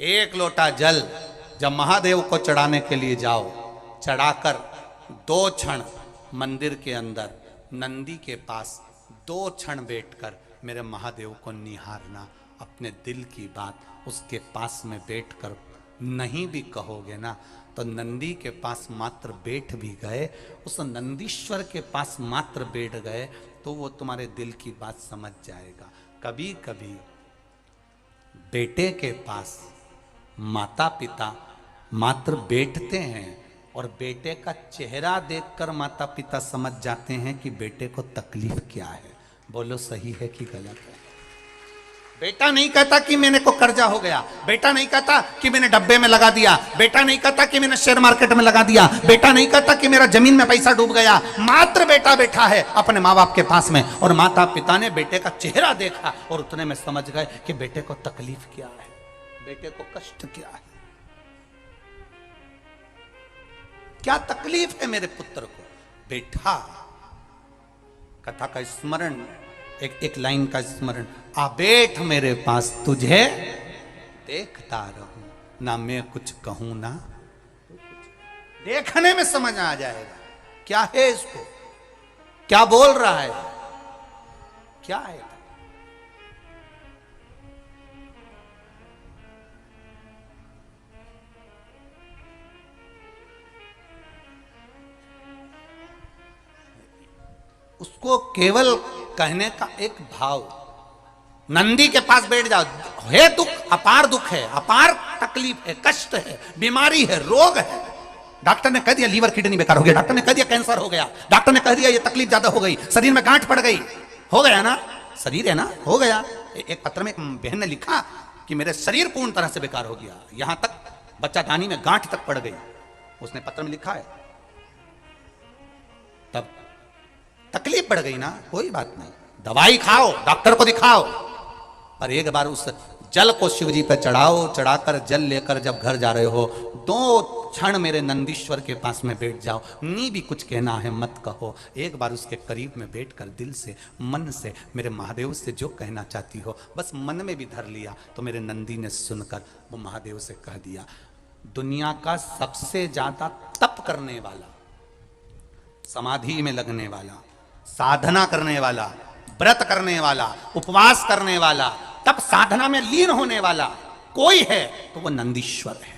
एक लोटा जल जब महादेव को चढ़ाने के लिए जाओ, चढ़ाकर 2 क्षण मंदिर के अंदर नंदी के पास 2 क्षण बैठकर मेरे महादेव को निहारना, अपने दिल की बात उसके पास में बैठकर नहीं भी कहोगे ना तो नंदी के पास मात्र बैठ भी गए, उस नंदीश्वर के पास मात्र बैठ गए तो वो तुम्हारे दिल की बात समझ जाएगा। कभी कभी बेटे के पास माता पिता मात्र बैठते हैं और बेटे का चेहरा देखकर माता पिता समझ जाते हैं कि बेटे को तकलीफ क्या है। बोलो सही है कि गलत है? बेटा नहीं कहता कि मैंने को कर्जा हो गया, बेटा नहीं कहता कि मैंने डब्बे में लगा दिया, बेटा नहीं कहता कि मैंने शेयर मार्केट में लगा दिया, बेटा नहीं कहता कि मेरा जमीन में पैसा डूब गया। मात्र बेटा बैठा है अपने माँ बाप के पास में और माता पिता ने बेटे का चेहरा देखा और उतने में समझ गए कि बेटे को तकलीफ क्या है, बेटे को कष्ट क्या है, क्या तकलीफ है मेरे पुत्र को। बेटा कथा का स्मरण, एक लाइन का स्मरण, आ बैठ मेरे पास तुझे देखता रहूं, ना मैं कुछ कहूं ना देखने में समझ आ जाएगा क्या है इसको, क्या बोल रहा है, क्या है। उसको केवल कहने का एक भाव, नंदी के पास बैठ जाओ, है दुख, अपार दुख है, अपार तकलीफ है, कष्ट है, बीमारी है, रोग है। डॉक्टर ने कह दिया लीवर किडनी बेकार हो गया, डॉक्टर ने कह दिया कैंसर हो गया, डॉक्टर ने कह दिया ये तकलीफ ज्यादा हो गई, शरीर में गांठ पड़ गई, हो गया ना, शरीर है ना, हो गया। एक पत्र में एक बहन ने लिखा कि मेरे शरीर पूर्ण तरह से बेकार हो गया, यहां तक बच्चादानी में गांठ तक पड़ गई, उसने पत्र में लिखा है। तब तकलीफ बढ़ गई ना, कोई बात नहीं, दवाई खाओ, डॉक्टर को दिखाओ, पर एक बार उस जल को शिव जी पे चढ़ाओ, चढ़ाकर जल लेकर जब घर जा रहे हो 2 क्षण मेरे नंदीश्वर के पास में बैठ जाओ, नी भी कुछ कहना है मत कहो, एक बार उसके करीब में बैठकर दिल से मन से मेरे महादेव से जो कहना चाहती हो बस मन में भी धर लिया तो मेरे नंदी ने सुनकर वो महादेव से कह दिया, दुनिया का सबसे ज्यादा तप करने वाला, समाधि में लगने वाला, साधना करने वाला, व्रत करने वाला, उपवास करने वाला, तब साधना में लीन होने वाला कोई है तो वो नंदीश्वर है,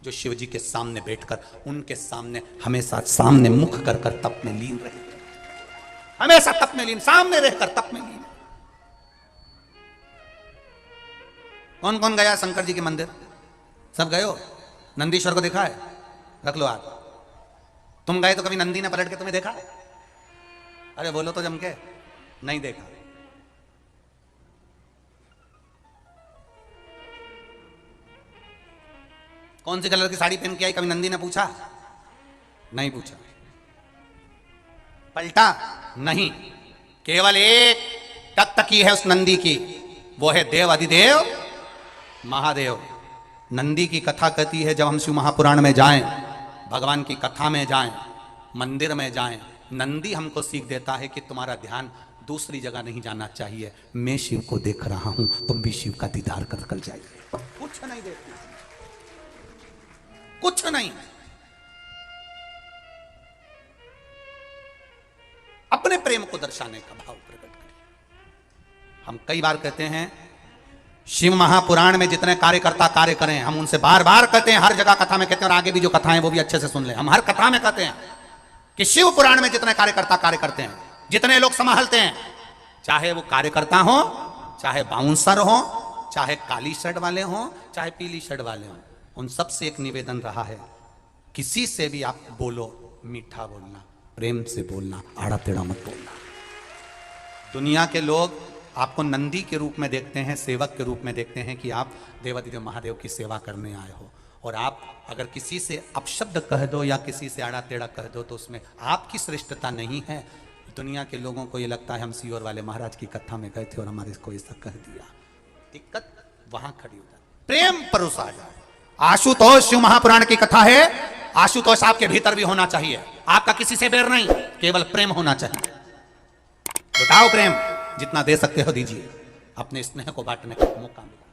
जो शिव जी के सामने बैठकर उनके सामने हमेशा सामने मुख कर कर तप में लीन रहे, हमेशा तप में लीन, सामने रहकर तप में लीन। कौन कौन गया शंकर जी के मंदिर? सब गए हो? नंदीश्वर को देखा है? रख लो हाथ। तुम गए तो कभी नंदी ने पलट के तुम्हें देखा? अरे बोलो तो जम के, नहीं देखा। कौन सी कलर की साड़ी पहन के आई, कभी नंदी ने पूछा? नहीं पूछा। पलटा? नहीं। केवल एक टकटकी है उस नंदी की, वो है देव अधिदेव महादेव। नंदी की कथा कहती है जब हम शिव महापुराण में जाएं, भगवान की कथा में जाएं, मंदिर में जाएं, नंदी हमको सीख देता है कि तुम्हारा ध्यान दूसरी जगह नहीं जाना चाहिए, मैं शिव को देख रहा हूं, तुम भी शिव का दीदार कर कर जाइए। कुछ नहीं देखती, कुछ नहीं, अपने प्रेम को दर्शाने का भाव प्रकट करिए। हम कई बार कहते हैं शिव महापुराण में जितने कार्यकर्ता कार्य करें, हम उनसे बार बार कहते हैं, हर जगह कथा में कहते हैं, और आगे भी जो कथाएं वो भी अच्छे से सुन लें, हम हर कथा में कहते हैं कि शिव पुराण में जितने कार्यकर्ता कार्य करते हैं, जितने लोग संभालते हैं, चाहे वो कार्यकर्ता हो, चाहे बाउंसर हो, चाहे काली शर्ट वाले हो, चाहे पीली शर्ट वाले हो, उन सब से एक निवेदन रहा है, किसी से भी आप बोलो मीठा बोलना, प्रेम से बोलना, आड़ा टेढ़ा मत बोलना। दुनिया के लोग आपको नंदी के रूप में देखते हैं, सेवक के रूप में देखते हैं कि आप देवाधिदेव महादेव की सेवा करने आए हो, और आप अगर किसी से अपशब्द कह दो या किसी से आड़ा टेढ़ा कह दो तो उसमें आपकी श्रेष्ठता नहीं है। दुनिया के लोगों को ये लगता है हम सीहोर वाले महाराज की कथा में गए थे और हमारे को ऐसा कह दिया। दिक्कत वहां खड़ी हो जाती, प्रेम परोसा जाए। आशुतोष शिव महापुराण की कथा है, आशुतोष आपके भीतर भी होना चाहिए, आपका किसी से बैर नहीं, केवल प्रेम होना चाहिए। लुटाओ प्रेम, जितना दे सकते हो दीजिए, अपने स्नेह को बांटने का मौका मिला।